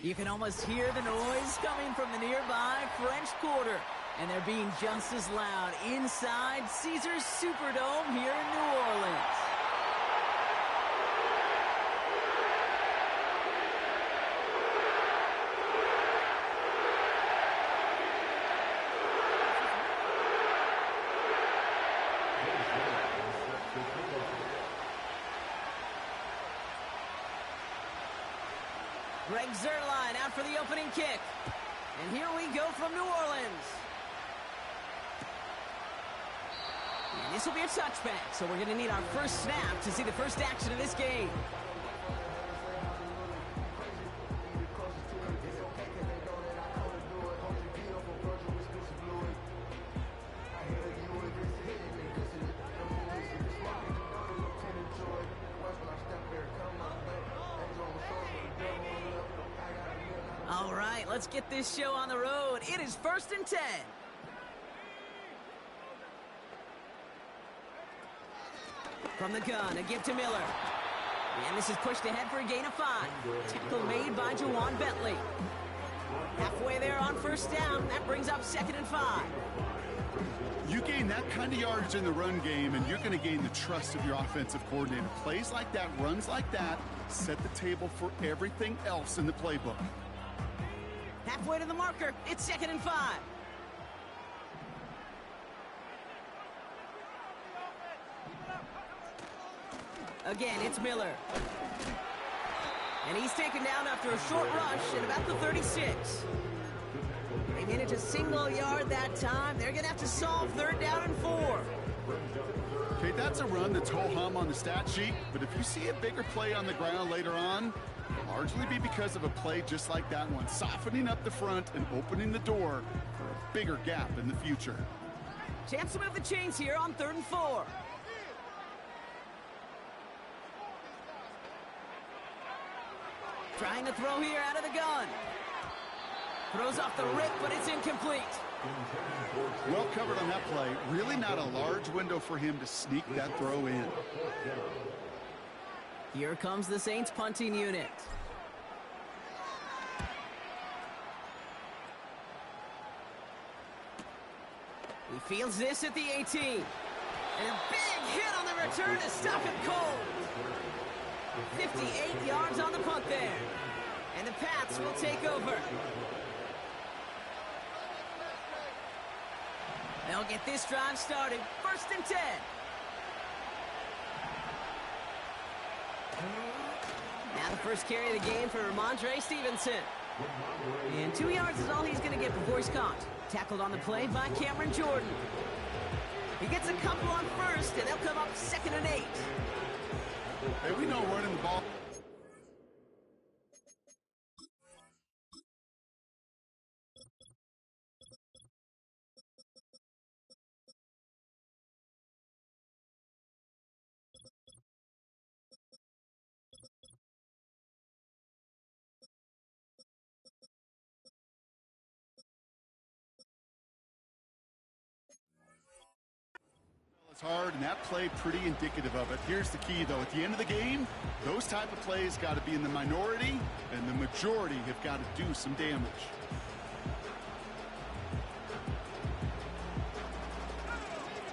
You can almost hear the noise coming from the nearby French Quarter. And they're being just as loud inside Caesars Superdome here in New Orleans. Greg Zuerlein out for the opening kick. And here we go from New Orleans. And this will be a touchback, so we're going to need our first snap to see the first action of this game. All right, let's get this show on the road. It is 1st and 10. From the gun, a give to Miller. And this is pushed ahead for a gain of 5. Tackle made by Jawan Bentley. Halfway there on first down. That brings up 2nd and 5. You gain that kind of yardage in the run game, and you're going to gain the trust of your offensive coordinator. Plays like that, runs like that, set the table for everything else in the playbook. Halfway to the marker. It's 2nd and 5. Again, it's Miller. And he's taken down after a short rush at about the 36. They managed a single yard that time. They're going to have to solve 3rd down and 4. Okay, that's a run that's ho-hum on the stat sheet, but if you see a bigger play on the ground later on, it'll largely be because of a play just like that one, softening up the front and opening the door for a bigger gap in the future. Chance to move the chains here on 3rd and 4. Trying to throw here out of the gun. Throws off the rip, but it's incomplete. Well covered on that play. Really not a large window for him to sneak that throw in. Here comes the Saints punting unit. He fields this at the 18. And a big hit on the return to stop it cold. 58 yards on the punt there. And the Pats will take over. They'll get this drive started. 1st and 10. Now the first carry of the game for Ramondre Stevenson. And 2 yards is all he's going to get before he's caught. Tackled on the play by Cameron Jordan. He gets a couple on first, and they'll come up 2nd and 8. Hey, we know running the ball. Hard, and that play pretty indicative of it. Here's the key, though. At the end of the game, those type of plays got to be in the minority, and the majority have got to do some damage.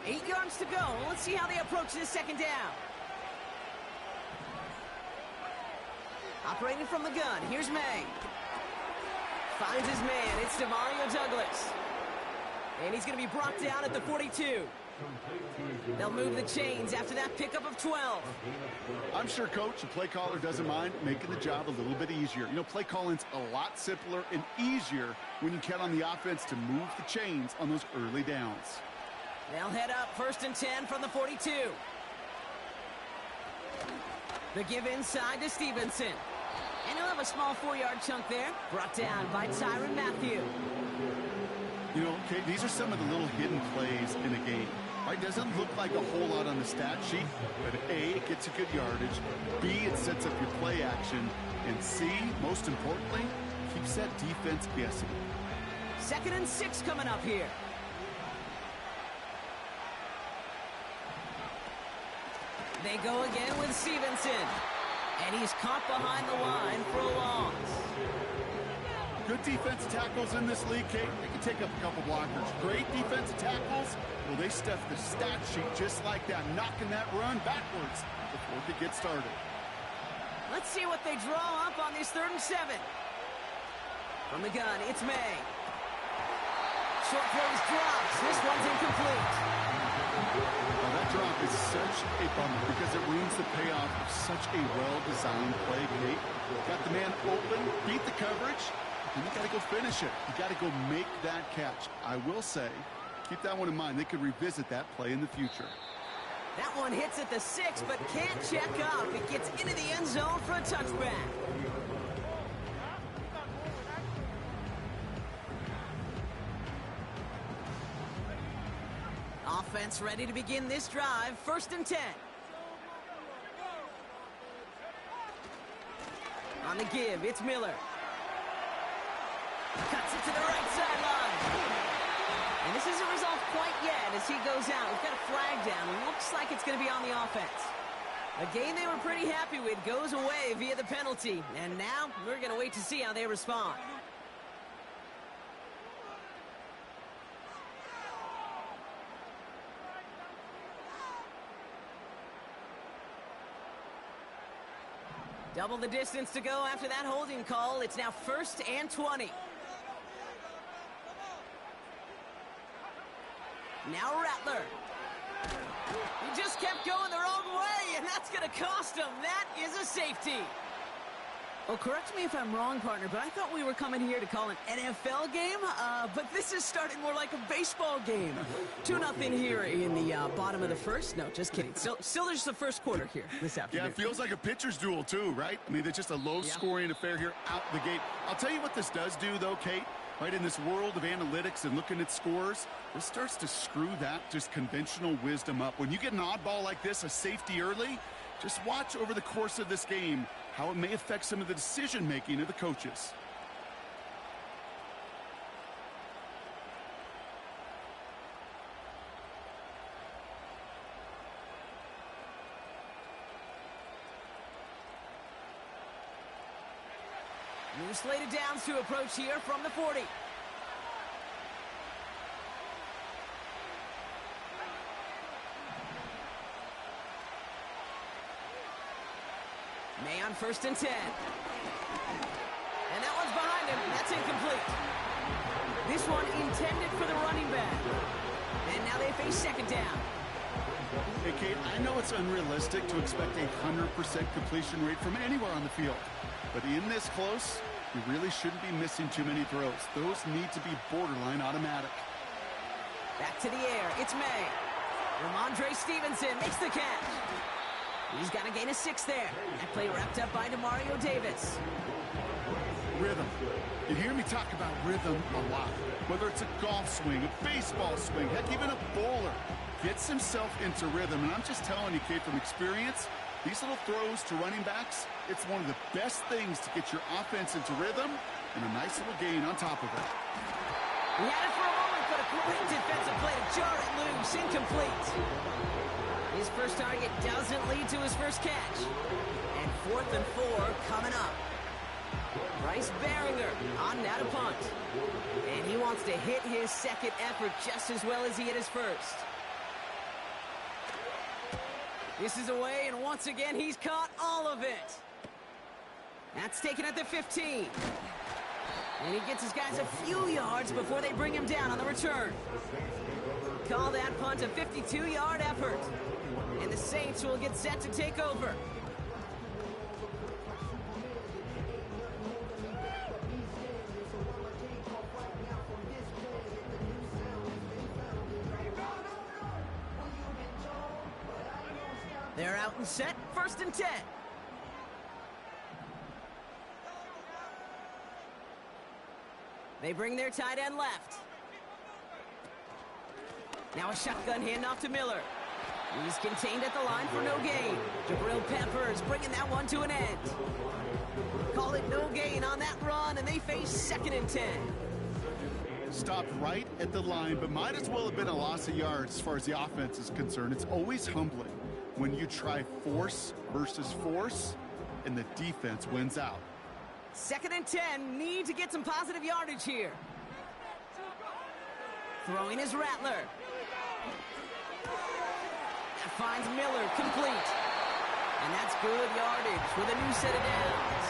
Eight yards to go. Let's see how they approach this 2nd down. Operating from the gun, here's May. Finds his man. It's DeMario Douglas. And he's going to be brought down at the 42. They'll move the chains after that pickup of 12. I'm sure, Coach, the play caller doesn't mind making the job a little bit easier. You know, play calling's a lot simpler and easier when you count on the offense to move the chains on those early downs. They'll head up 1st and 10 from the 42. The give inside to Stevenson. And he'll have a small 4-yard chunk there. Brought down by Tyrann Mathieu. You know, okay, these are some of the little hidden plays in a game. Right, doesn't look like a whole lot on the stat sheet, but A, it gets a good yardage, B, it sets up your play action, and C, most importantly, keeps that defense guessing. 2nd and 6 coming up here. They go again with Stevenson. And he's caught behind the line for a loss. Good defensive tackles in this league, Kate. They can take up a couple blockers. Great defensive tackles. Well, they stuff the stat sheet just like that, knocking that run backwards before it could get started. Let's see what they draw up on this 3rd and 7. From the gun, it's May. Short throws drops. This one's incomplete. Well, that drop is such a bummer because it ruins the payoff of such a well-designed play, Kate. Got the man open, beat the coverage, and you got to go finish it. You got to go make that catch. I will say, keep that one in mind. They could revisit that play in the future. That one hits at the 6, but can't check up. It gets into the end zone for a touchback. Offense ready to begin this drive. 1st and 10. On the give, it's Miller. Cuts it to the right sideline. And this isn't resolved quite yet as he goes out. We've got a flag down. Looks like it's going to be on the offense. A game they were pretty happy with goes away via the penalty. And now we're going to wait to see how they respond. Double the distance to go after that holding call. It's now 1st and 20. Now Rattler. He just kept going the wrong way, and that's going to cost him. That is a safety. Oh, correct me if I'm wrong, partner, but I thought we were coming here to call an NFL game, but this is starting more like a baseball game. 2-0 here in the bottom of the 1st. No, just kidding. Still there's the 1st quarter here this afternoon. Yeah, it feels like a pitcher's duel, too, right? I mean, it's just a low-scoring affair here out the gate. I'll tell you what this does do, though, Kate. Right, in this world of analytics and looking at scores, this starts to screw that just conventional wisdom up. When you get an oddball like this, a safety early, just watch over the course of this game how it may affect some of the decision-making of the coaches. New slated downs to approach here from the 40. May on 1st and 10. And that one's behind him. That's incomplete. This one intended for the running back. And now they face 2nd down. Hey, Kate, I know it's unrealistic to expect a 100% completion rate from anywhere on the field. But in this close, you really shouldn't be missing too many throws. Those need to be borderline automatic. Back to the air. It's May. Ramondre Stevenson makes the catch. He's got a gain of 6 there. That play wrapped up by Demario Davis. Rhythm. You hear me talk about rhythm a lot. Whether it's a golf swing, a baseball swing, heck, even a bowler gets himself into rhythm. And I'm just telling you, Kate, from experience, these little throws to running backs, it's one of the best things to get your offense into rhythm and a nice little gain on top of it. He had it for a moment, but a great defensive play to jar it loose. Incomplete. His first target doesn't lead to his first catch. And 4th and 4 coming up. Bryce Behringer on now to punt. And he wants to hit his 2nd effort just as well as he hit his 1st. This is away, and once again, he's caught all of it. That's taken at the 15. And he gets his guys a few yards before they bring him down on the return. Call that punt a 52-yard effort. And the Saints will get set to take over. They're out and set, 1st and 10. They bring their tight end left. Now a shotgun handoff to Miller. He's contained at the line for no gain. Jabril Peppers bringing that one to an end. Call it no gain on that run, and they face 2nd and 10. Stopped right at the line, but might as well have been a loss of yards as far as the offense is concerned. It's always humbling when you try force versus force, and the defense wins out. 2nd and 10, need to get some positive yardage here. Throwing is Rattler. That finds Miller, complete. And that's good yardage with a new set of downs.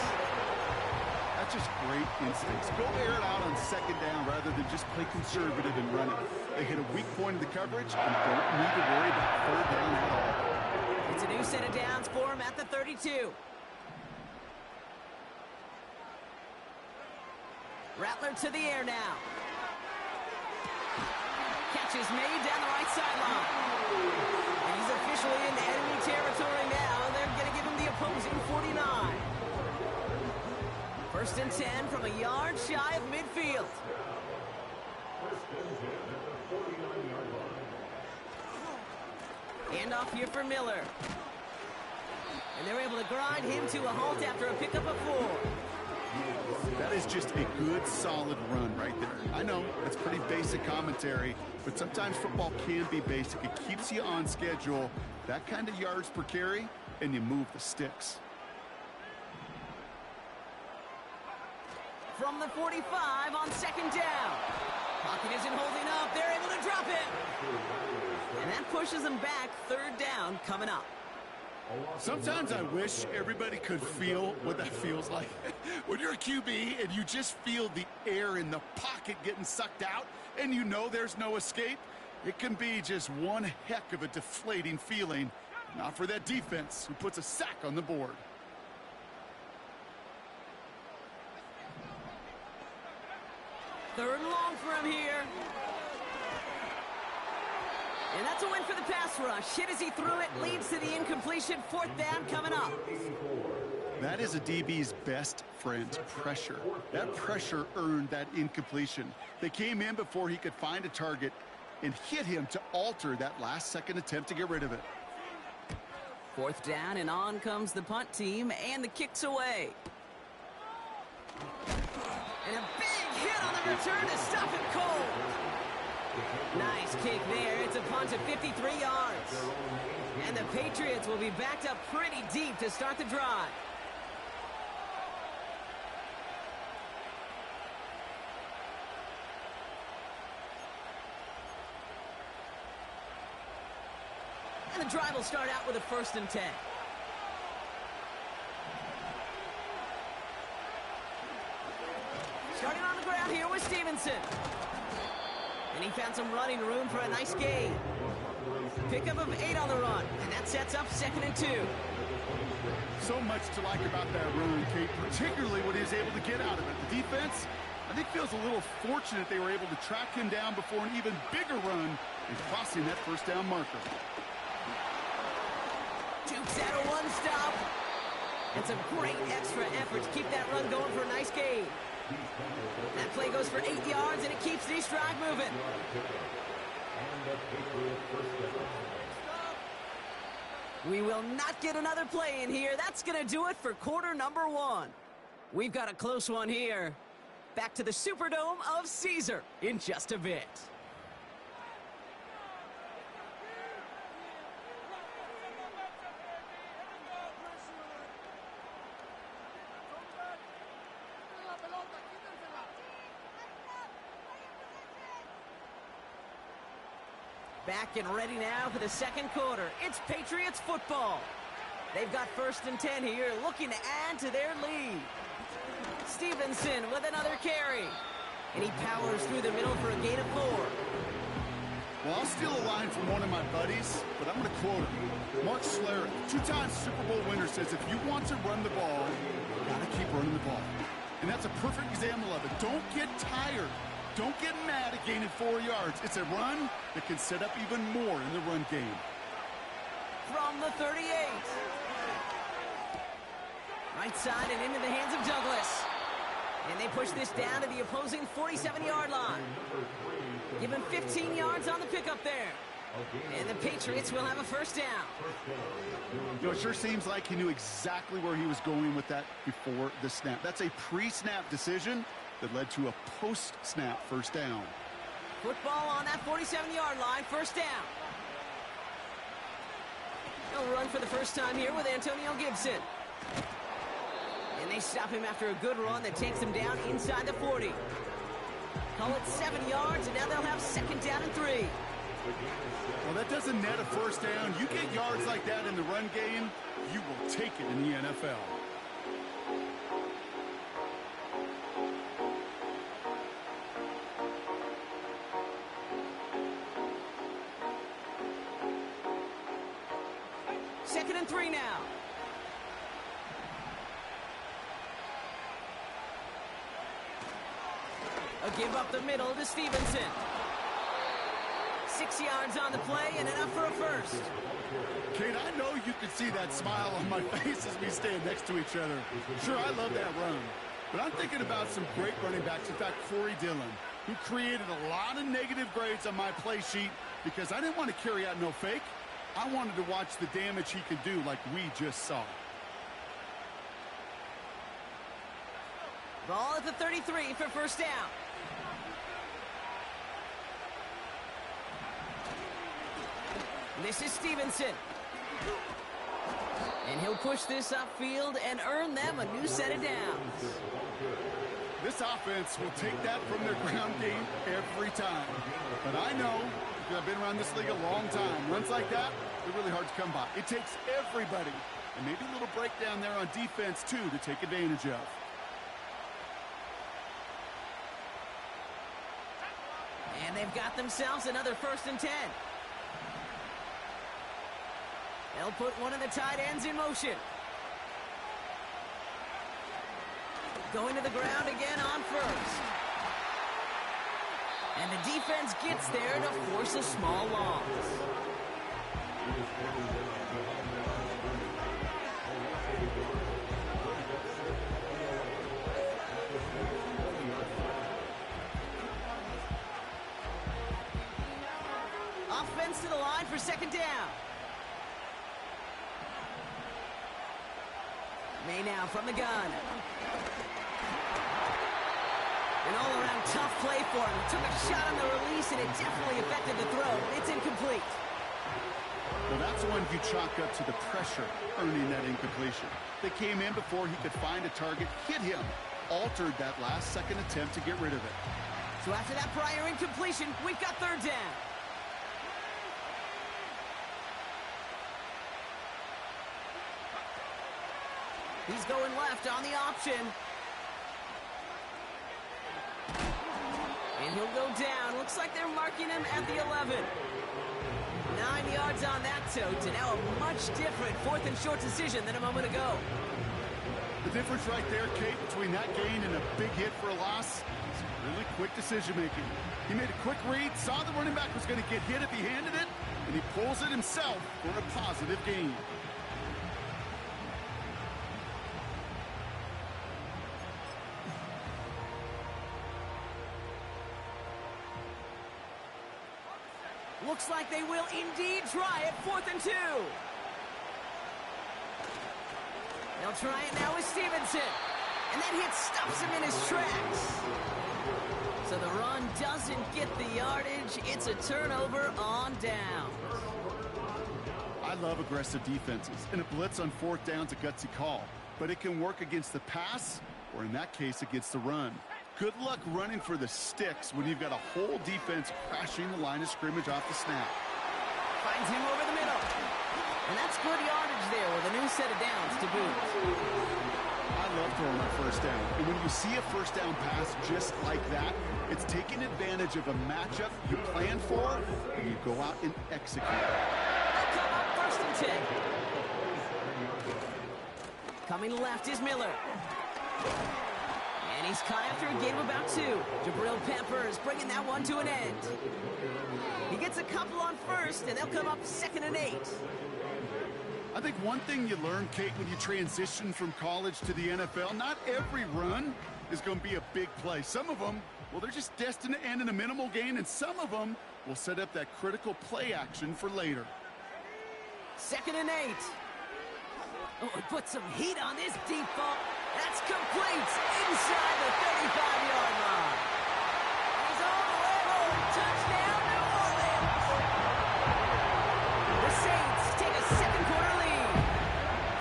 That's just great instincts. Go air it out on 2nd down rather than just play conservative and run it. They hit a weak point in the coverage and don't need to worry about 3rd down at all. It's a new set of downs for him at the 32. Rattler to the air now. Catch is made down the right sideline. And he's officially in enemy territory now. They're going to give him the opposing 49. 1st and 10 from a yard shy of midfield. Handoff here for Miller. And they're able to grind him to a halt after a pickup of 4. That is just a good, solid run right there. I know, it's pretty basic commentary, but sometimes football can be basic. It keeps you on schedule, that kind of yards per carry, and you move the sticks. From the 45 on 2nd down. Pocket isn't holding up. They're able to drop it. And that pushes them back. 3rd down coming up. Sometimes I wish everybody could feel what that feels like. When you're a QB and you just feel the air in the pocket getting sucked out and you know there's no escape, it can be just one heck of a deflating feeling. Not for that defense who puts a sack on the board. Third and long for him here. And that's a win for the pass rush. Hit as he threw it, leads to the incompletion. 4th down coming up. That is a DB's best friend, pressure. That pressure earned that incompletion. They came in before he could find a target and hit him to alter that last-second attempt to get rid of it. 4th down, and on comes the punt team, and the kick's away. And a big hit on the return to stop it cold. Nice kick there. It's a punt of 53 yards. And the Patriots will be backed up pretty deep to start the drive. And the drive will start out with a 1st and 10. Starting on the ground here with Stevenson. And he found some running room for a nice gain. Pickup of 8 on the run. And that sets up 2nd and 2. So much to like about that run, Kate, particularly what he was able to get out of it. The defense, I think, feels a little fortunate they were able to track him down before an even bigger run and crossing that 1st down marker. Jukes out a 1-stop. And some great extra effort to keep that run going for a nice gain. That play goes for 8 yards, and it keeps the drive moving. We will not get another play in here. That's going to do it for quarter number 1. We've got a close one here. Back to the Superdome of Caesar in just a bit. Back and ready now for the 2nd quarter. It's Patriots football. They've got 1st and 10 here, looking to add to their lead. Stevenson with another carry. And he powers through the middle for a gain of 4. Well, I'll steal a line from one of my buddies, but I'm going to quote him. Mark Schlereth, 2-time Super Bowl winner, says if you want to run the ball, you got to keep running the ball. And that's a perfect example of it. Don't get tired. Don't get mad at gaining 4 yards. It's a run that can set up even more in the run game. From the 38. Right side and into the hands of Douglas. And they push this down to the opposing 47-yard line. Give him 15 yards on the pickup there. And the Patriots will have a 1st down. You know, it sure seems like he knew exactly where he was going with that before the snap. That's a pre-snap decision that led to a post-snap 1st down. Football on that 47-yard line, 1st down. He'll run for the first time here with Antonio Gibson. And they stop him after a good run that takes him down inside the 40. Call it 7 yards, and now they'll have 2nd down and 3. Well, that doesn't net a first down. You get yards like that in the run game, you will take it in the NFL. Second and 3 now. A give up the middle to Stevenson. 6 yards on the play and enough for a first. Kate, I know you can see that smile on my face as we stand next to each other. Sure, I love that run. But I'm thinking about some great running backs. In fact, Corey Dillon, who created a lot of negative grades on my play sheet because I didn't want to carry out no fake. I wanted to watch the damage he could do like we just saw. Ball at the 33 for first down. This is Stevenson. And he'll push this upfield and earn them a new set of downs. This offense will take that from their ground game every time. But I know, because I've been around this league a long time, runs like that, they're really hard to come by. It takes everybody, and maybe a little breakdown there on defense, too, to take advantage of. And they've got themselves another 1st and 10. They'll put one of the tight ends in motion. Going to the ground again on first. And the defense gets there to force a small loss. Offense to the line for 2nd down. May now from the gun. An all-around tough play for him. Took a shot on the release, and it definitely affected the throw. It's incomplete. Well, that's one you chalk up to the pressure earning that incompletion. They came in before he could find a target, hit him, altered that last-second attempt to get rid of it. So after that prior incompletion, we've got 3rd down. He's going left on the option. And he'll go down. Looks like they're marking him at the 11. 9 yards on that tote, and now a much different 4th and short decision than a moment ago. The difference right there, Kate, between that gain and a big hit for a loss is really quick decision-making. He made a quick read, saw the running back was going to get hit if he handed it, and he pulls it himself for a positive gain. Looks like they will indeed try it. 4th and 2. They'll try it now with Stevenson. And that hit stops him in his tracks. So the run doesn't get the yardage. It's a turnover on downs. I love aggressive defenses, and a blitz on 4th down's a gutsy call. But it can work against the pass, or in that case, against the run. Good luck running for the sticks when you've got a whole defense crashing the line of scrimmage off the snap. Finds him over the middle. And that's good yardage there with a new set of downs to boot. I love throwing my 1st down. And when you see a 1st down pass just like that, it's taking advantage of a matchup you plan for, and you go out and execute. They'll come up 1st and 10. Coming left is Miller. And he's caught after a gain of about 2. Jabril Peppers bringing that one to an end. He gets a couple on 1st, and they'll come up 2nd and 8. I think one thing you learn, Kate, when you transition from college to the NFL, not every run is going to be a big play. Some of them, well, they're just destined to end in a minimal gain, and some of them will set up that critical play action for later. 2nd and 8. Oh, he put some heat on this deep ball. That's complete inside the 35-yard line. He's all the way home. Touchdown, New Orleans. The Saints take a 2nd quarter lead.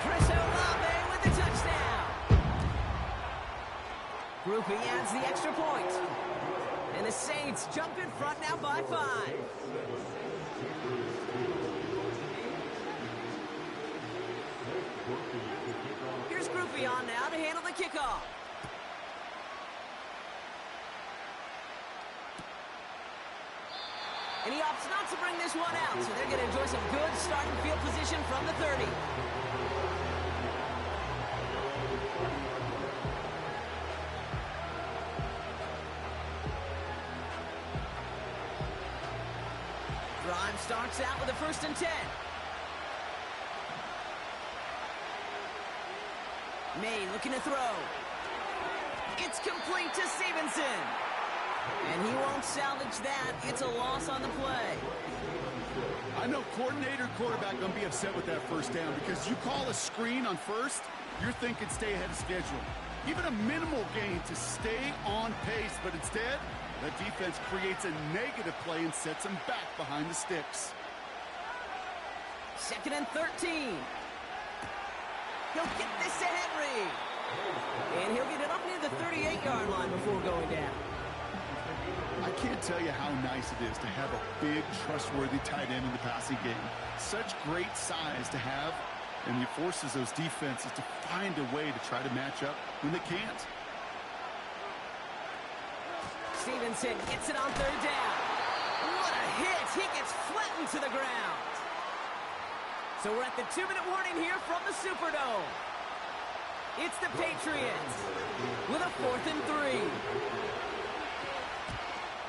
Chris Olave with the touchdown. needs the extra point. And the Saints jump in front now by 5. Here's Groupie on now to handle the kickoff. And he opts not to bring this one out, so they're going to enjoy some good starting field position from the 30. Drive starts out with a 1st and 10. May looking to throw. It's complete to Stevenson. And he won't salvage that. It's a loss on the play. I know coordinator and quarterback going to be upset with that 1st down because you call a screen on 1st, you're thinking stay ahead of schedule. Even a minimal gain to stay on pace, but instead, the defense creates a negative play and sets them back behind the sticks. 2nd and 13. He'll get this to Henry. And he'll get it up near the 38-yard line before going down. I can't tell you how nice it is to have a big, trustworthy tight end in the passing game. Such great size to have, and it forces those defenses to find a way to try to match up when they can't. Stevenson gets it on 3rd down. What a hit! He gets flattened to the ground. So we're at the 2-minute warning here from the Superdome. It's the Patriots with a 4th and 3.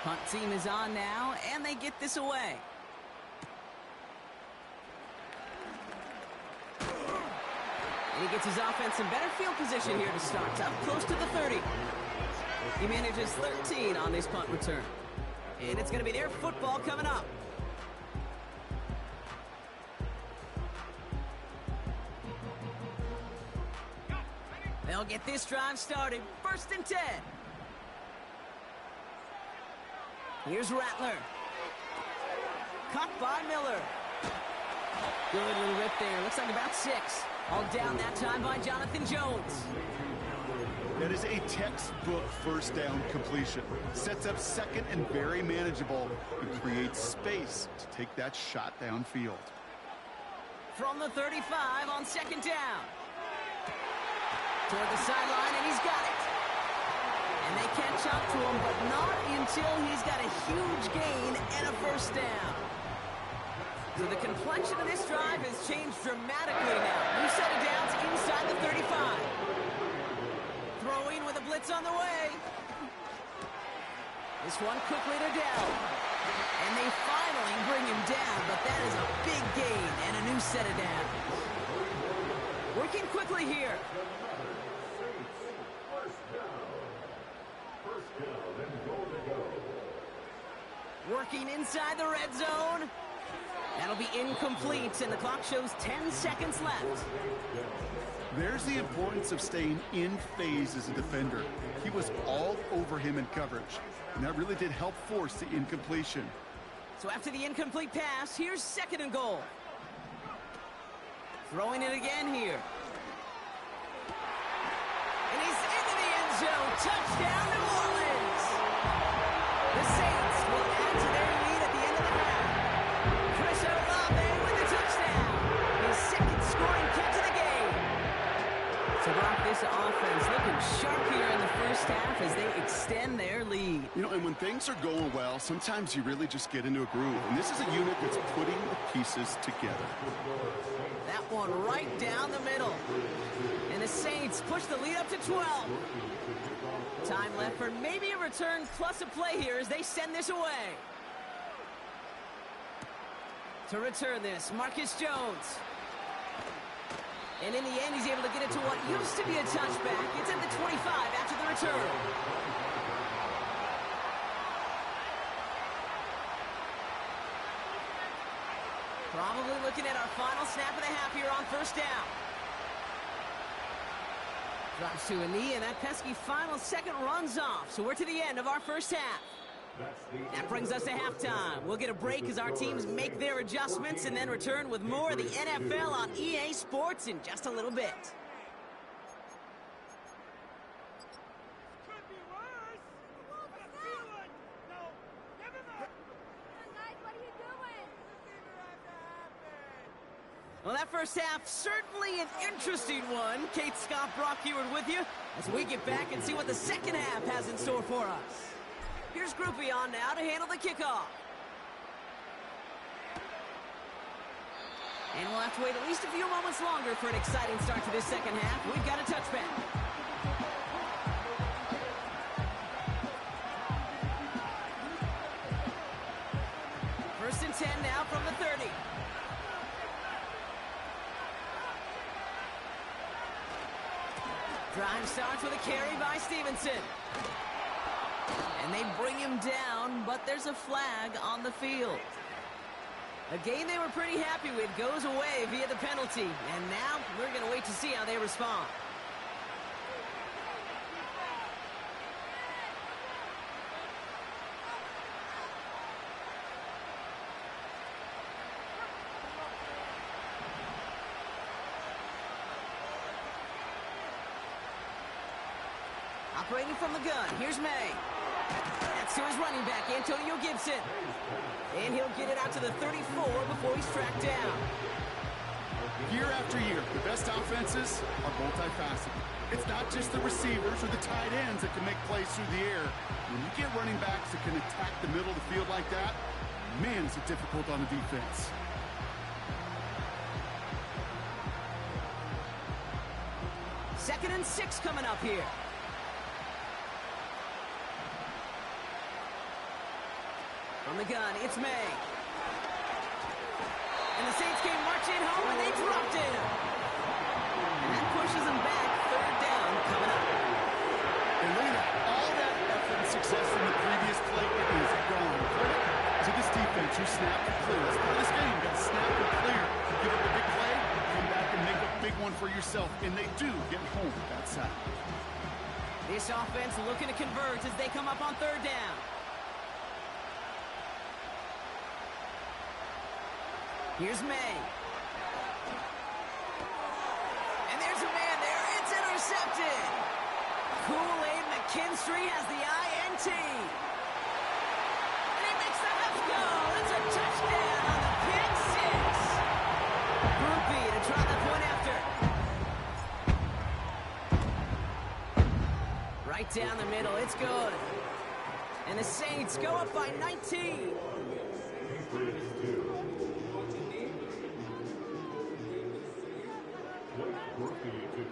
Punt team is on now, and they get this away. And he gets his offense in better field position here to start. Up close to the 30. He manages 13 on this punt return. And it's going to be their football coming up. They'll get this drive started. 1st and 10. Here's Rattler. Caught by Miller. Good little rip there. Looks like about 6. All down that time by Jonathan Jones. That is a textbook 1st down completion. Sets up 2nd and very manageable and creates space to take that shot downfield. From the 35 on 2nd down. Toward the sideline, and he's got it. And they catch up to him, but not until he's got a huge gain and a 1st down. So the complexion of this drive has changed dramatically now. New set of downs inside the 35. Throwing with a blitz on the way. This one quickly to Dell. And they finally bring him down, but that is a big gain and a new set of downs. Working quickly here. Working inside the red zone. That'll be incomplete, and the clock shows 10 seconds left. There's the importance of staying in phase as a defender. He was all over him in coverage, and that really did help force the incompletion. So after the incomplete pass, here's 2nd and goal. Throwing it again here. And he's into the end zone. Touchdown, New Orleans. The Saints will add to their lead at the end of the half. Chris Olave with the touchdown. His 2nd scoring catch of the game. So Brock, this offense looking sharp here in the 1st half as they extend their lead. You know, and when things are going well, sometimes you really just get into a groove. And this is a unit that's putting the pieces together. That one right down the middle. And the Saints push the lead up to 12. Time left for maybe a return plus a play here as they send this away. To return this, Marcus Jones. And in the end, he's able to get it to what used to be a touchback. It's at the 25 after the return. Probably looking at our final snap of the half here on 1st down. Drops to a knee, and that pesky final 2nd runs off. So we're to the end of our 1st half. That brings us to halftime. We'll get a break as our teams make their adjustments and then return with more of the NFL on EA Sports in just a little bit. Could be worse. Well, that first half, certainly an interesting one. Kate Scott, Brock Heward with you as we get back and see what the second half has in store for us. Here's Groupie on now to handle the kickoff. And we'll have to wait at least a few moments longer for an exciting start to this second half. We've got a touchback. First and 10 now from the 30. Drive starts with a carry by Stevenson. And they bring him down, but there's a flag on the field. A game they were pretty happy with goes away via the penalty. And now we're going to wait to see how they respond. Operating from the gun, here's May. That's to his running back, Antonio Gibson. And he'll get it out to the 34 before he's tracked down. Year after year, the best offenses are multifaceted. It's not just the receivers or the tight ends that can make plays through the air. When you get running backs that can attack the middle of the field like that, man, is it difficult on the defense. Second and 6 coming up here. From the gun, it's May. And the Saints came marching home, and they dropped it. And that pushes them back. Third down coming up. And look at that. All that effort and success from the previous play is gone. Credit to this defense who snapped and clear. That's part of this game. You got to snap and clear. Give up a big play, come back and make a big one for yourself. And they do get home with that side. This offense looking to convert as they come up on third down. Here's May. And there's a man there. It's intercepted. Kool-Aid McKinstry has the INT. And he makes the left go. That's a touchdown on the pick six. Groupie to try the point after. Right down the middle. It's good. And the Saints go up by 19.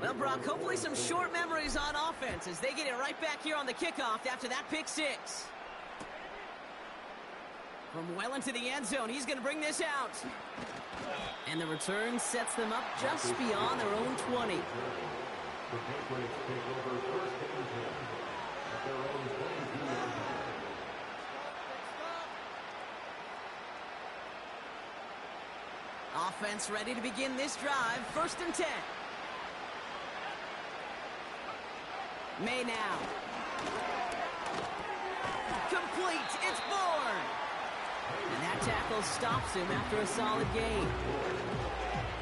Well, Brock, hopefully some short memories on offense as they get it right back here on the kickoff after that pick six. From well into the end zone, he's going to bring this out. And the return sets them up just beyond their own 20. Offense ready to begin this drive. First and 10. May now. Complete. It's Bourne. And that tackle stops him after a solid gain.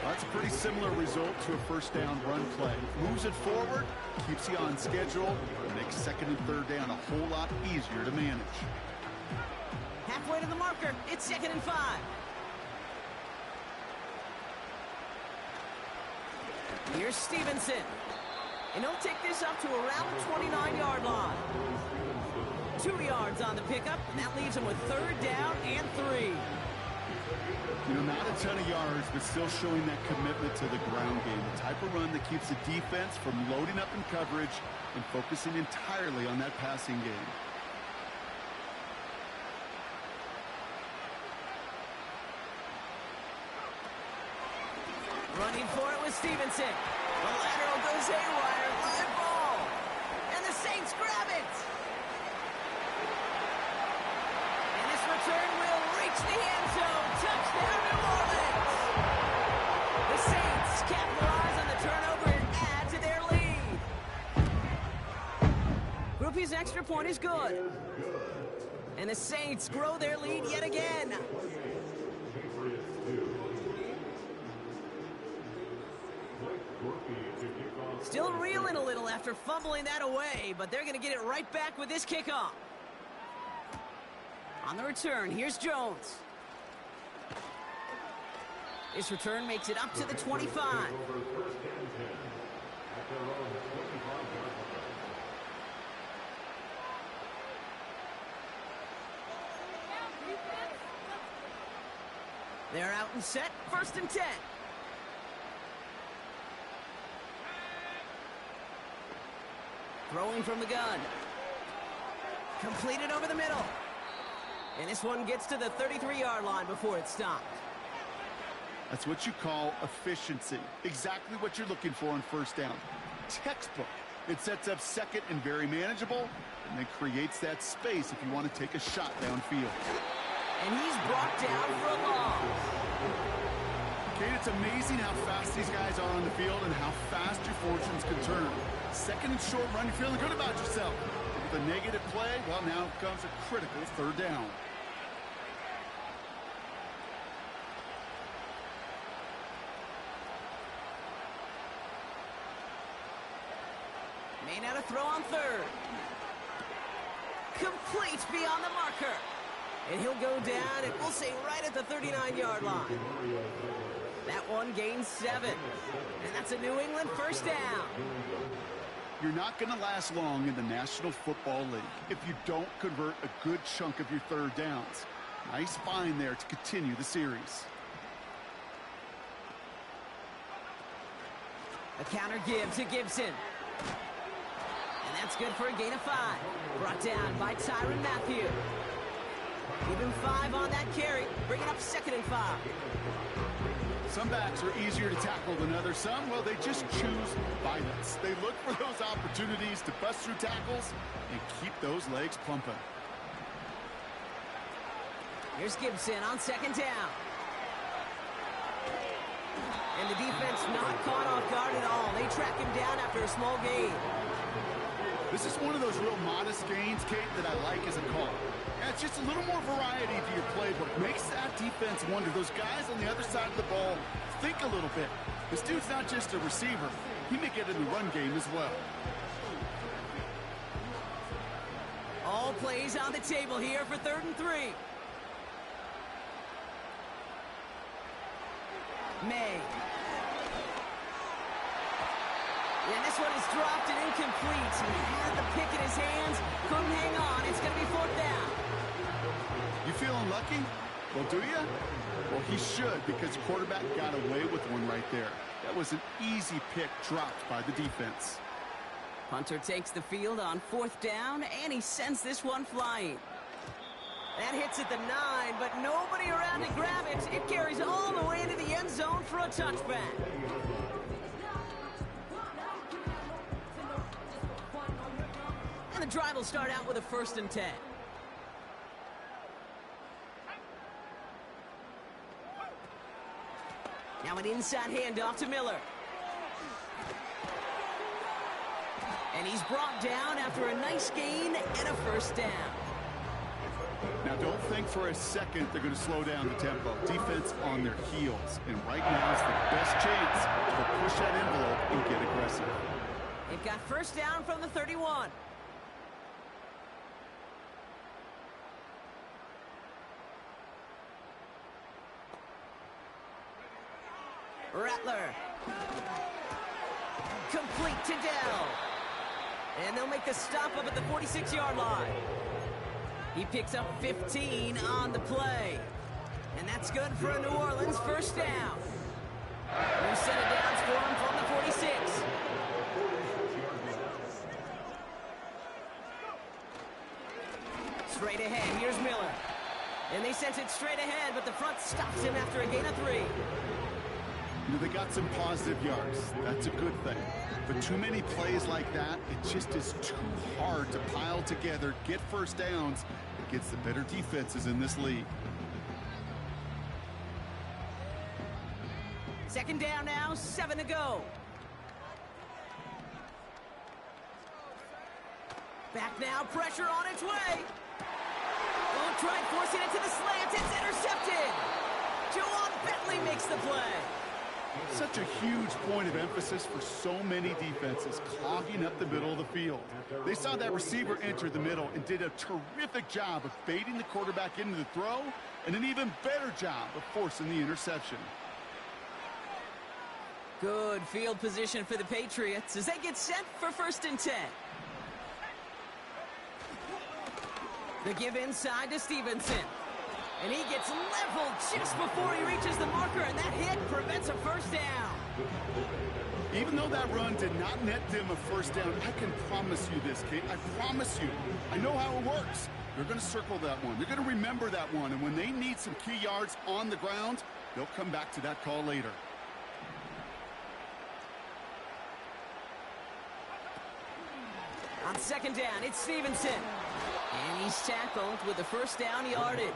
That's a pretty similar result to a first down run play. Moves it forward, keeps you on schedule, and makes second and third down a whole lot easier to manage. Halfway to the marker. It's second and 5. Here's Stevenson. And he'll take this up to around the 29-yard line. 2 yards on the pickup, and that leaves him with third down and 3. You know, not a ton of yards, but still showing that commitment to the ground game. The type of run that keeps the defense from loading up in coverage and focusing entirely on that passing game. Running for it with Stevenson. The lateral goes haywire. Live ball. And the Saints grab it. And this return will reach the end zone. Touchdown, New Orleans. The Saints capitalize on the turnover and add to their lead. Groupie's extra point is good. And the Saints grow their lead yet again. Still reeling a little after fumbling that away, but they're going to get it right back with this kickoff. On the return, here's Jones. This return makes it up to the 25. They're out and set, 1st and 10. Throwing from the gun. Completed over the middle. And this one gets to the 33-yard line before it's stopped. That's what you call efficiency. Exactly what you're looking for on 1st down. Textbook. It sets up 2nd and very manageable, and then creates that space if you want to take a shot downfield. And he's brought down for a loss. Kate, it's amazing how fast these guys are on the field and how fast your fortunes can turn. 2nd and short run, you're feeling good about yourself. With a negative play, well, now comes a critical 3rd down. May now to throw on 3rd. Complete beyond the marker. And he'll go down, and we'll say right at the 39-yard line. That one gains 7. And that's a New England 1st down. You're not going to last long in the National Football League if you don't convert a good chunk of your 3rd downs. Nice find there to continue the series. A counter give to Gibson. And that's good for a gain of 5. Brought down by Tyrann Mathieu. Give him 5 on that carry. Bring it up 2nd and 5. Some backs are easier to tackle than others. Some, well, they just choose violence. They look for those opportunities to bust through tackles and keep those legs pumping. Here's Gibson on 2nd down. And the defense not caught off guard at all. They track him down after a small gain. This is one of those real modest gains, Kate, that I like as a call. And it's just a little more variety to your playbook. Makes that defense wonder. Those guys on the other side of the ball think a little bit. This dude's not just a receiver. He may get in the run game as well. All plays on the table here for 3rd and 3. May. And this one is dropped and incomplete. He had the pick in his hands, couldn't hang on. It's going to be 4th down. You feeling lucky? Well, do you? Well, he should, because the quarterback got away with one right there. That was an easy pick dropped by the defense. Hunter takes the field on 4th down, and he sends this one flying. That hits at the 9, but nobody around to grab it. It carries all the way into the end zone for a touchback. And the drive will start out with a 1st and 10. Now an inside handoff to Miller. And he's brought down after a nice gain and a 1st down. Now, don't think for a second they're going to slow down the tempo. Defense on their heels. And right now is the best chance to push that envelope and get aggressive. They've got 1st down from the 31. Rattler. Complete to Dell. And they'll make the stop up at the 46-yard line. He picks up 15 on the play. And that's good for a New Orleans 1st down. New set of downs for him from the 46. Straight ahead, here's Miller. And they sent it straight ahead, but the front stops him after a gain of 3. You know, they got some positive yards. That's a good thing. But too many plays like that, it just is too hard to pile together, get 1st downs against the better defenses in this league. 2nd down now, 7 to go. Back now, pressure on its way. Won't try forcing it to the slant. It's intercepted. Juwan Bentley makes the play. Such a huge point of emphasis for so many defenses, clogging up the middle of the field. They saw that receiver enter the middle and did a terrific job of baiting the quarterback into the throw, and an even better job of forcing the interception. Good field position for the Patriots as they get set for 1st and 10. The give inside to Stevenson. And he gets leveled just before he reaches the marker, and that hit prevents a 1st down. Even though that run did not net them a 1st down, I can promise you this, Kate. I promise you. I know how it works. They're going to circle that one. They're going to remember that one. And when they need some key yards on the ground, they'll come back to that call later. On 2nd down, it's Stevenson. And he's tackled with the 1st down yardage.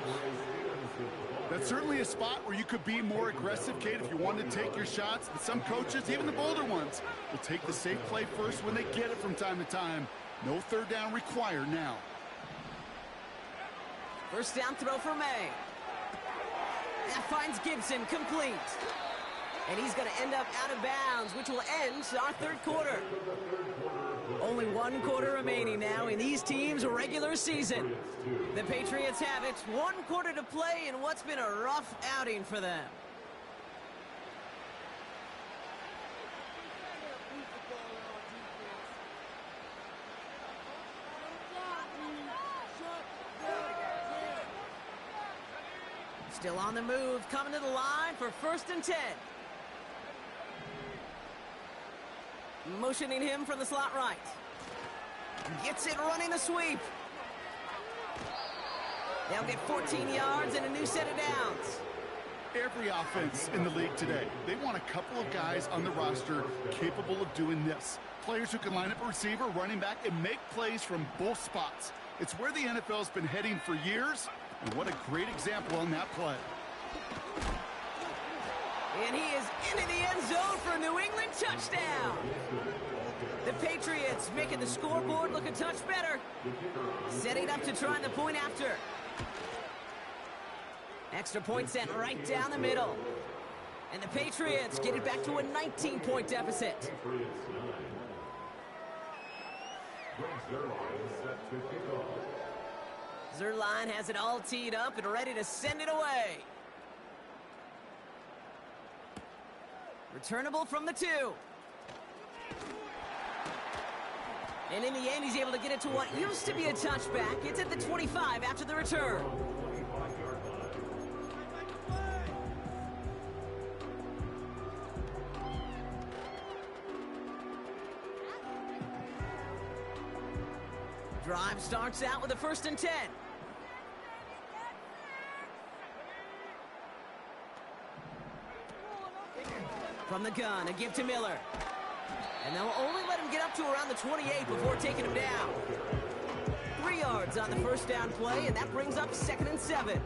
That's certainly a spot where you could be more aggressive, Kate, if you want to take your shots. But some coaches, even the bolder ones, will take the safe play first when they get it from time to time. No 3rd down required now. 1st down throw for May. That finds Gibson complete. And he's going to end up out of bounds, which will end our 3rd quarter. Only 1 quarter remaining now in these teams' regular season. The Patriots have it. 1 quarter to play in what's been a rough outing for them. Still on the move, coming to the line for 1st and 10. Motioning him from the slot right. Gets it running the sweep. They'll get 14 yards and a new set of downs. Every offense in the league today, they want a couple of guys on the roster capable of doing this. Players who can line up a receiver, running back, and make plays from both spots. It's where the NFL's been heading for years, and what a great example on that play. And he is into the end zone for a New England touchdown. The Patriots making the scoreboard look a touch better. Setting up to try the point after. Extra point sent right down the middle. And the Patriots get it back to a 19-point deficit. Zerline has it all teed up and ready to send it away. Returnable from the 2. And in the end, he's able to get it to what used to be a touchback. It's at the 25 after the return. Drive starts out with a 1st and 10. From the gun, a give to Miller. And they'll only let him get up to around the 28 before taking him down. 3 yards on the 1st down play, and that brings up 2nd and 7.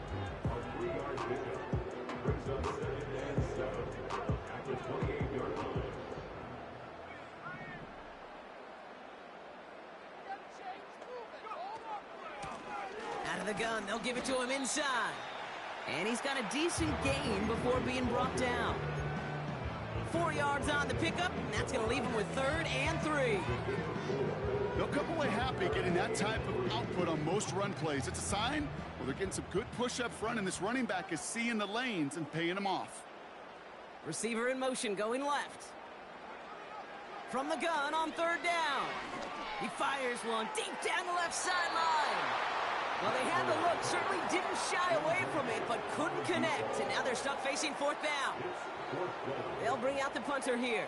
Out of the gun, they'll give it to him inside. And he's got a decent gain before being brought down. 4 yards on the pickup, and that's going to leave him with 3rd and 3. They'll come away happy getting that type of output on most run plays. It's a sign, well, they're getting some good push up front, and this running back is seeing the lanes and paying them off. Receiver in motion going left. From the gun on 3rd down. He fires one deep down the left sideline. Well, they had the look, certainly didn't shy away from it, but couldn't connect, and now they're stuck facing 4th down. They'll bring out the punter here.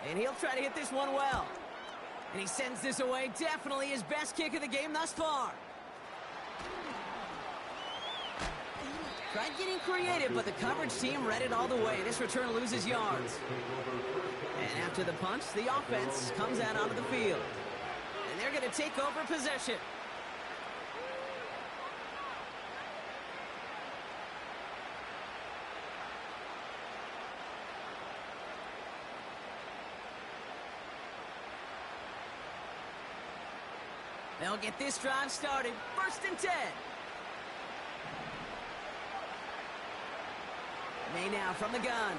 And he'll try to hit this one well. And he sends this away. Definitely his best kick of the game thus far. Tried getting creative, but the coverage team read it all the way. This return loses yards. And after the punch, the offense comes out onto the field. And they're going to take over possession. They'll get this drive started. 1st and 10. May now from the gun.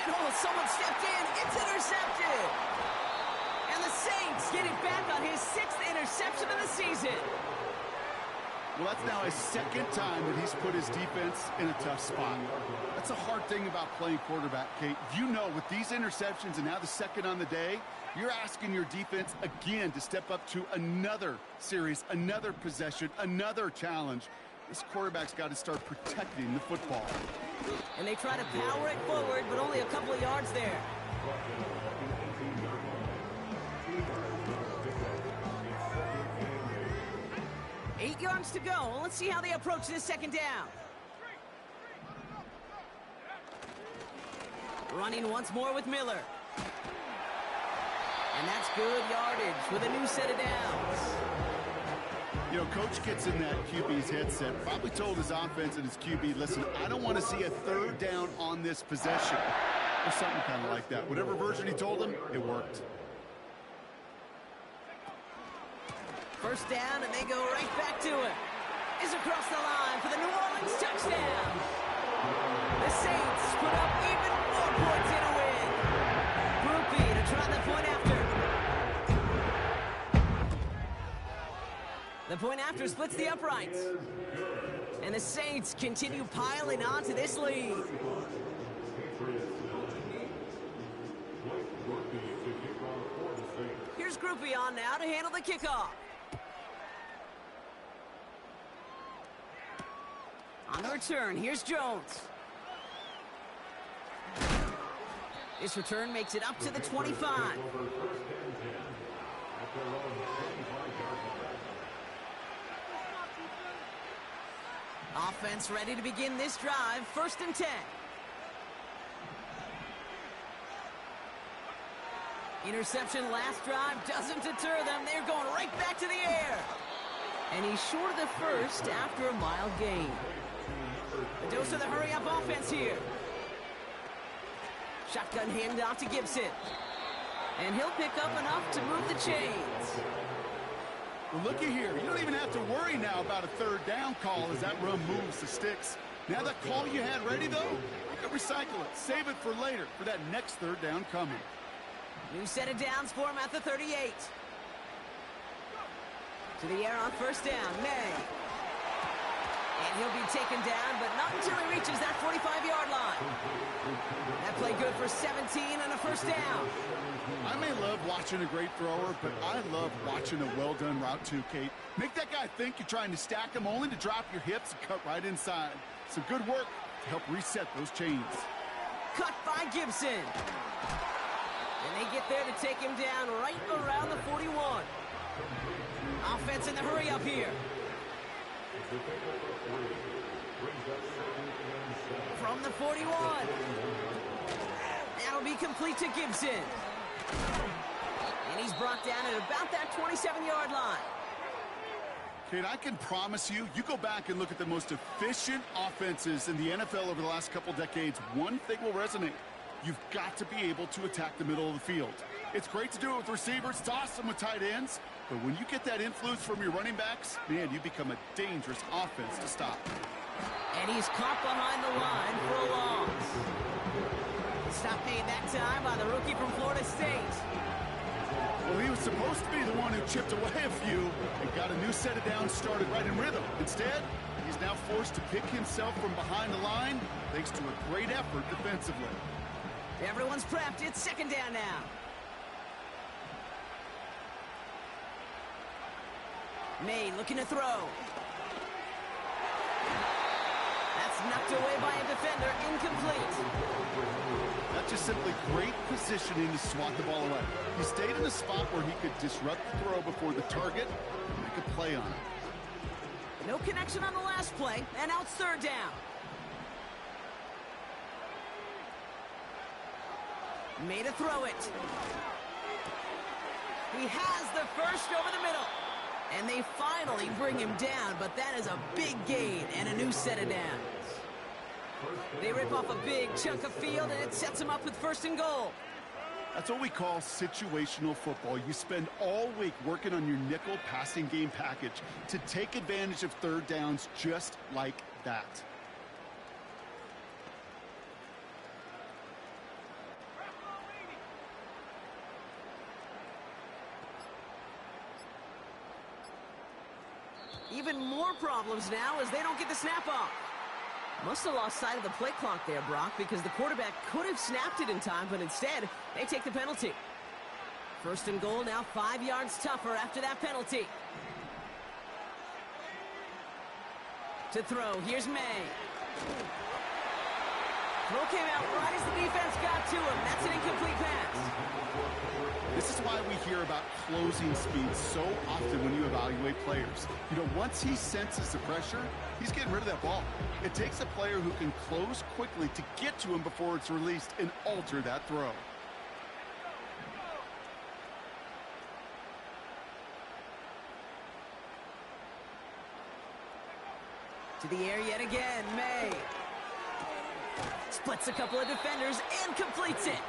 And oh, someone stepped in. It's intercepted. And the Saints get it back on his 6th interception of the season. Well, that's now his second time that he's put his defense in a tough spot. That's a hard thing about playing quarterback, Kate. You know, with these interceptions and now the second on the day, you're asking your defense again to step up to another series, another possession, another challenge. This quarterback's got to start protecting the football. And they try to power it forward, but only a couple of yards there. Eight yards to go. Let's see how they approach this second down. Running once more with Miller. And that's good yardage with a new set of downs. You know, Coach gets in that QB's headset, probably told his offense and his QB, listen, I don't want to see a third down on this possession. Or something kind of like that. Whatever version he told him, it worked. First down, and they go right back to it. Is across the line for the New Orleans touchdown. The Saints put up even more points in a win. Groupie to try the point after. The point after splits the uprights. And the Saints continue piling on to this lead. Here's Groupie on now to handle the kickoff. On the return, here's Jones. This return makes it up to the 25. Offense ready to begin this drive, 1st and 10. Interception last drive doesn't deter them. They're going right back to the air. And he's short of the first after a mild gain. A dose of the hurry-up offense here. Shotgun handoff to Gibson. And he'll pick up enough to move the chains. Well, looky here. You don't even have to worry now about a third down call as that run moves the sticks. Now that call you had ready, though, you can recycle it. Save it for later for that next third down coming. New set of downs for him at the 38. To the air on 1st down, May. And he'll be taken down, but not until he reaches that 45-yard line. That play good for 17 and a 1st down. I may love watching a great thrower, but I love watching a well-done route too, Kate. Make that guy think you're trying to stack him only to drop your hips and cut right inside. Some good work to help reset those chains. Cut by Gibson. And they get there to take him down right around the 41. Offense in the hurry up here. From the 41. That'll be complete to Gibson. And he's brought down at about that 27-yard line. Kate, I can promise you, you go back and look at the most efficient offenses in the NFL over the last couple decades, one thing will resonate. You've got to be able to attack the middle of the field. It's great to do it with receivers, it's awesome with tight ends, but when you get that influence from your running backs, man, you become a dangerous offense to stop. And he's caught behind the line for a loss. Stop made that time by the rookie from Florida State. Well, he was supposed to be the one who chipped away a few and got a new set of downs started right in rhythm. Instead, he's now forced to pick himself from behind the line thanks to a great effort defensively. Everyone's prepped. It's 2nd down now. May looking to throw. That's knocked away by a defender. Incomplete. That's just simply great positioning to swat the ball away. He stayed in a spot where he could disrupt the throw before the target and make a play on it. No connection on the last play, and now it's 3rd down. Made a throw it. He has the first over the middle. And they finally bring him down, but that is a big gain and a new set of downs. They rip off a big chunk of field, and it sets him up with 1st and goal. That's what we call situational football. You spend all week working on your nickel passing game package to take advantage of third downs just like that. Even even more problems now as they don't get the snap off. Must have lost sight of the play clock there, Brock, because the quarterback could have snapped it in time, but instead, they take the penalty. First and goal, now 5 yards tougher after that penalty. To throw, here's May. Throw came out right as the defense got to him. That's an incomplete pass. This is why we hear about closing speed so often when you evaluate players. You know, once he senses the pressure, he's getting rid of that ball. It takes a player who can close quickly to get to him before it's released and alter that throw. To the air yet again, May. Splits a couple of defenders and completes it.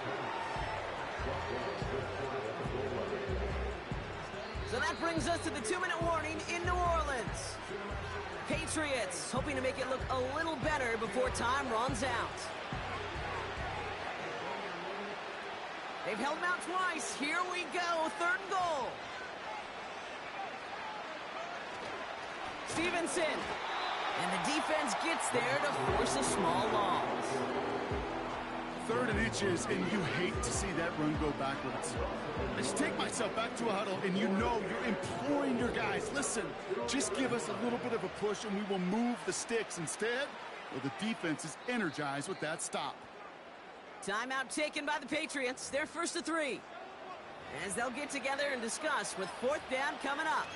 So that brings us to the 2-minute warning in New Orleans. Patriots hoping to make it look a little better before time runs out. They've held them out twice. Here we go, 3rd and goal. Stevenson. And the defense gets there to force a small loss. 3rd and inches, and you hate to see that run go backwards. I just take myself back to a huddle, and you know you're imploring your guys, listen, just give us a little bit of a push, and we will move the sticks. Instead, well, the defense is energized with that stop. Timeout taken by the Patriots. They're 1st and 3. As they'll get together and discuss with 4th down coming up.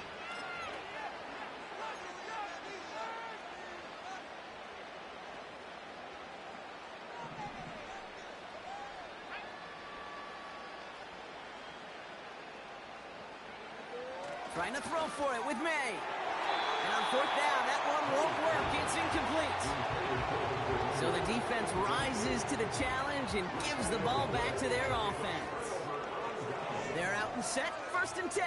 Trying to throw for it with May. And on 4th down, that one won't work. It's incomplete. So the defense rises to the challenge and gives the ball back to their offense. They're out and set, 1st and 10.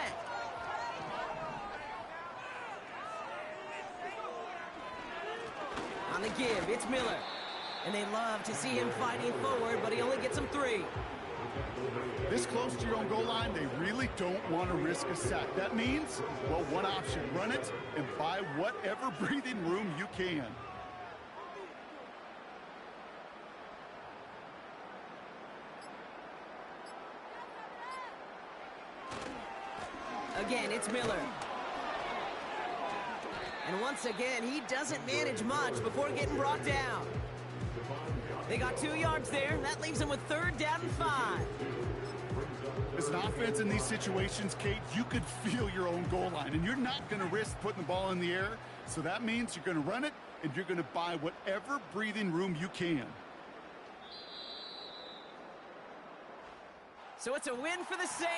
On the give, it's Miller. And they love to see him fighting forward, but he only gets them 3. This close to your own goal line, they really don't want to risk a sack. That means, well, one option, run it and buy whatever breathing room you can. Again, it's Miller. And once again, he doesn't manage much before getting brought down. They got 2 yards there. That leaves them with 3rd down and 5. As an offense in these situations, Kate, you could feel your own goal line, and you're not going to risk putting the ball in the air. So that means you're going to run it, and you're going to buy whatever breathing room you can. So it's a win for the Saints.